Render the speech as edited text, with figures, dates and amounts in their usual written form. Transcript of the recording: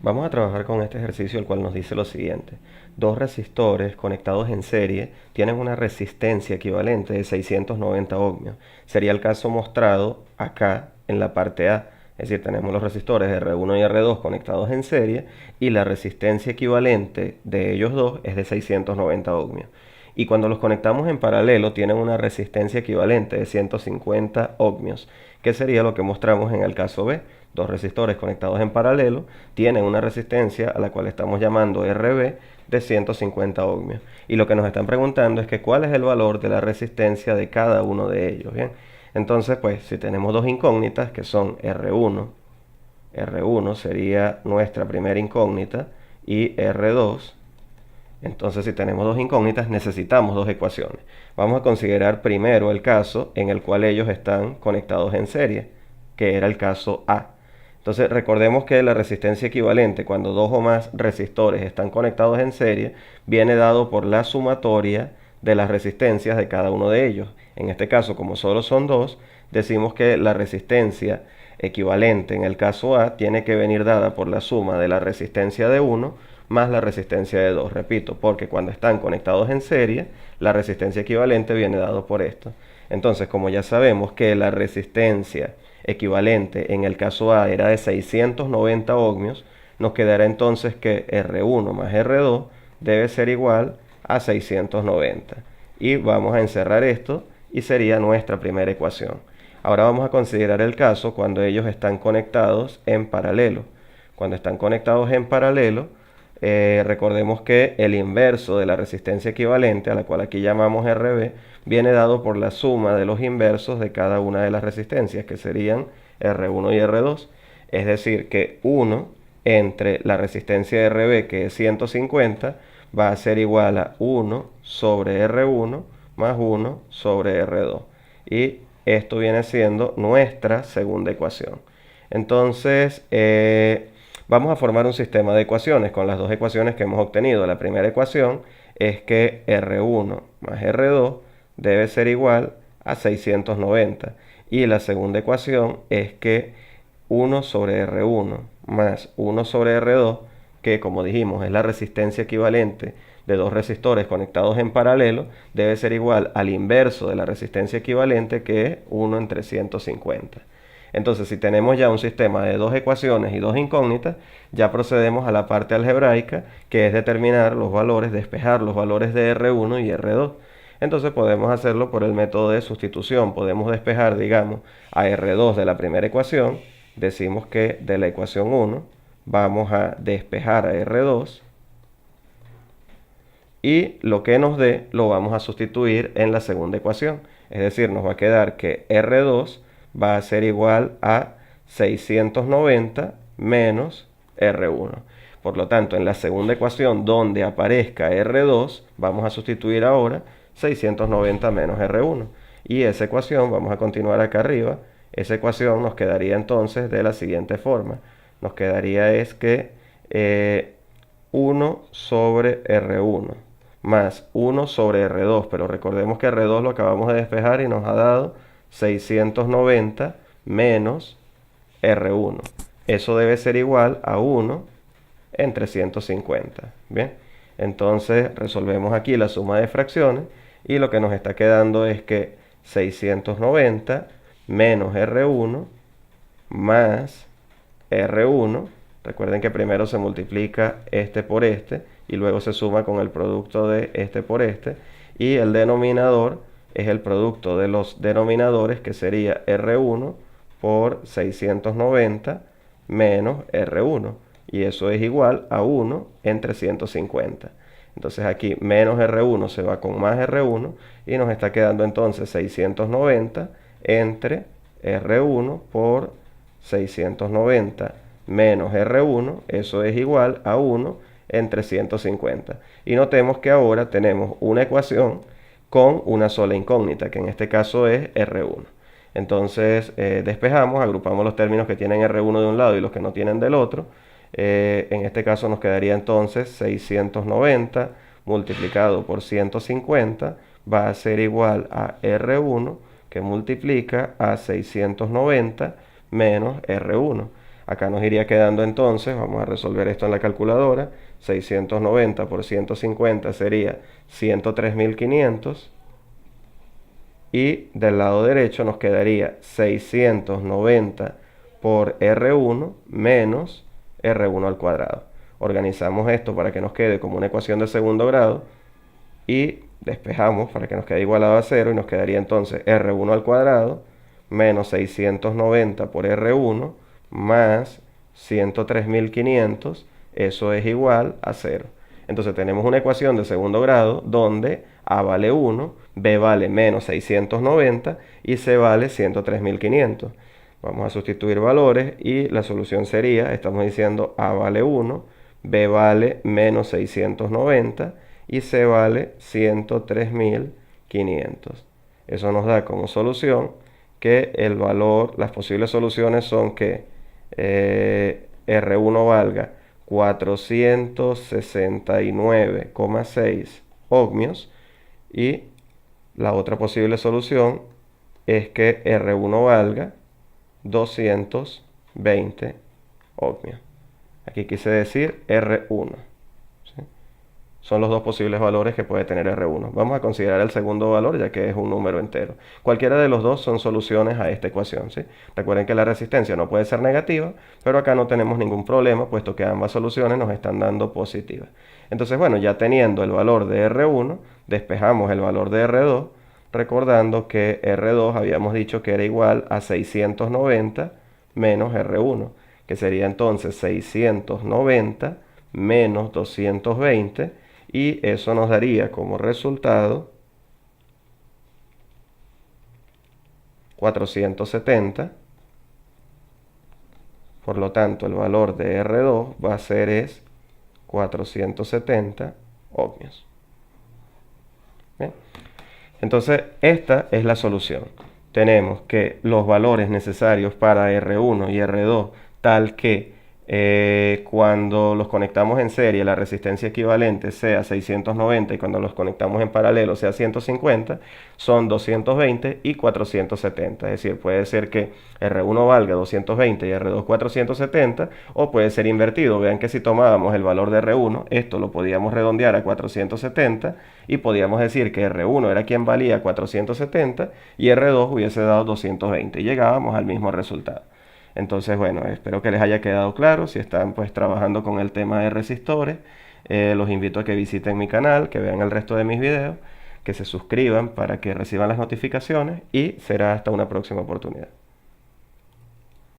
Vamos a trabajar con este ejercicio, el cual nos dice lo siguiente. Dos resistores conectados en serie tienen una resistencia equivalente de 690 ohmios. Sería el caso mostrado acá en la parte A. Es decir, tenemos los resistores R1 y R2 conectados en serie y la resistencia equivalente de ellos dos es de 690 ohmios. Y cuando los conectamos en paralelo tienen una resistencia equivalente de 150 ohmios, que sería lo que mostramos en el caso B. Dos resistores conectados en paralelo tienen una resistencia a la cual estamos llamando RB de 150 ohmios. Y lo que nos están preguntando es que cuál es el valor de la resistencia de cada uno de ellos. Bien, entonces pues si tenemos dos incógnitas que son R1 sería nuestra primera incógnita y R2. Entonces, si tenemos dos incógnitas, necesitamos dos ecuaciones. Vamos a considerar primero el caso en el cual ellos están conectados en serie, que era el caso A. Entonces, recordemos que la resistencia equivalente cuando dos o más resistores están conectados en serie viene dado por la sumatoria de las resistencias de cada uno de ellos. En este caso, como solo son dos, decimos que la resistencia equivalente en el caso A tiene que venir dada por la suma de la resistencia de 1 más la resistencia de 2. Repito, porque cuando están conectados en serie, la resistencia equivalente viene dado por esto. Entonces, como ya sabemos que la resistencia equivalente en el caso A era de 690 ohmios, nos quedará entonces que R1 más R2 debe ser igual a 690. Y vamos a encerrar esto y sería nuestra primera ecuación. Ahora vamos a considerar el caso cuando ellos están conectados en paralelo. Cuando están conectados en paralelo, recordemos que el inverso de la resistencia equivalente, a la cual aquí llamamos RB, viene dado por la suma de los inversos de cada una de las resistencias, que serían R1 y R2. Es decir, que 1 entre la resistencia de RB, que es 150, va a ser igual a 1 sobre R1 más 1 sobre R2. Y esto viene siendo nuestra segunda ecuación. Entonces, vamos a formar un sistema de ecuaciones con las dos ecuaciones que hemos obtenido. La primera ecuación es que R1 más R2 debe ser igual a 690. Y la segunda ecuación es que 1 sobre R1 más 1 sobre R2, que como dijimos es la resistencia equivalente de dos resistores conectados en paralelo, debe ser igual al inverso de la resistencia equivalente, que es 1 entre 150. Entonces, si tenemos ya un sistema de dos ecuaciones y dos incógnitas, ya procedemos a la parte algebraica, que es determinar los valores, despejar los valores de R1 y R2. Entonces podemos hacerlo por el método de sustitución. Podemos despejar, digamos, a R2 de la primera ecuación. Decimos que de la ecuación 1 vamos a despejar a R2 y lo que nos dé lo vamos a sustituir en la segunda ecuación. Es decir, nos va a quedar que R2 va a ser igual a 690 menos R1. Por lo tanto, en la segunda ecuación donde aparezca R2, vamos a sustituir ahora 690 menos R1. Y esa ecuación, vamos a continuar acá arriba, esa ecuación nos quedaría entonces de la siguiente forma. Nos quedaría es que 1 sobre R1 más 1 sobre R2, pero recordemos que R2 lo acabamos de despejar y nos ha dado 690 menos R1. Eso debe ser igual a 1 entre 150. Bien, entonces resolvemos aquí la suma de fracciones y lo que nos está quedando es que 690 menos R1 más R1. Recuerden que primero se multiplica este por este y luego se suma con el producto de este por este, y el denominador es el producto de los denominadores, que sería R1 por 690 menos R1, y eso es igual a 1 entre 150. Entonces aquí menos R1 se va con más R1 y nos está quedando entonces 690 entre R1 por 690 menos R1, eso es igual a 1 entre 150. Y notemos que ahora tenemos una ecuación con una sola incógnita, que en este caso es R1. Entonces despejamos, agrupamos los términos que tienen R1 de un lado y los que no tienen del otro. En este caso nos quedaría entonces 690 multiplicado por 150 va a ser igual a R1, que multiplica a 690 menos R1. Acá nos iría quedando entonces, vamos a resolver esto en la calculadora, 690 por 150 sería 103.500. Y del lado derecho nos quedaría 690 por R1 menos R1 al cuadrado. Organizamos esto para que nos quede como una ecuación de segundo grado y despejamos para que nos quede igualado a 0 y nos quedaría entonces R1 al cuadrado menos 690 por R1 más 103.500, eso es igual a 0. Entonces tenemos una ecuación de segundo grado donde A vale 1, B vale menos 690 y C vale 103.500. Vamos a sustituir valores y la solución sería, estamos diciendo A vale 1, B vale menos 690 y C vale 103.500. Eso nos da como solución que el valor, las posibles soluciones son que R1 valga 469,6 ohmios y la otra posible solución es que R1 valga 220 ohmios. Aquí quise decir R1. ¿Sí? Son los dos posibles valores que puede tener R1. Vamos a considerar el segundo valor ya que es un número entero. Cualquiera de los dos son soluciones a esta ecuación, ¿sí? Recuerden que la resistencia no puede ser negativa, pero acá no tenemos ningún problema puesto que ambas soluciones nos están dando positivas. Entonces, bueno, ya teniendo el valor de R1, despejamos el valor de R2, recordando que R2 habíamos dicho que era igual a 690 menos R1, que sería entonces 690 menos 220, y eso nos daría como resultado 470. Por lo tanto, el valor de R2 va a ser 470 ohmios. Bien. Entonces, esta es la solución. Tenemos que los valores necesarios para R1 y R2, tal que cuando los conectamos en serie la resistencia equivalente sea 690 y cuando los conectamos en paralelo sea 150, son 220 y 470. Es decir, puede ser que R1 valga 220 y R2 470, o puede ser invertido. Vean que si tomábamos el valor de R1, esto lo podíamos redondear a 470 y podíamos decir que R1 era quien valía 470 y R2 hubiese dado 220 y llegábamos al mismo resultado. Entonces, bueno, espero que les haya quedado claro. Si están pues trabajando con el tema de resistores, los invito a que visiten mi canal, que vean el resto de mis videos, que se suscriban para que reciban las notificaciones y será hasta una próxima oportunidad.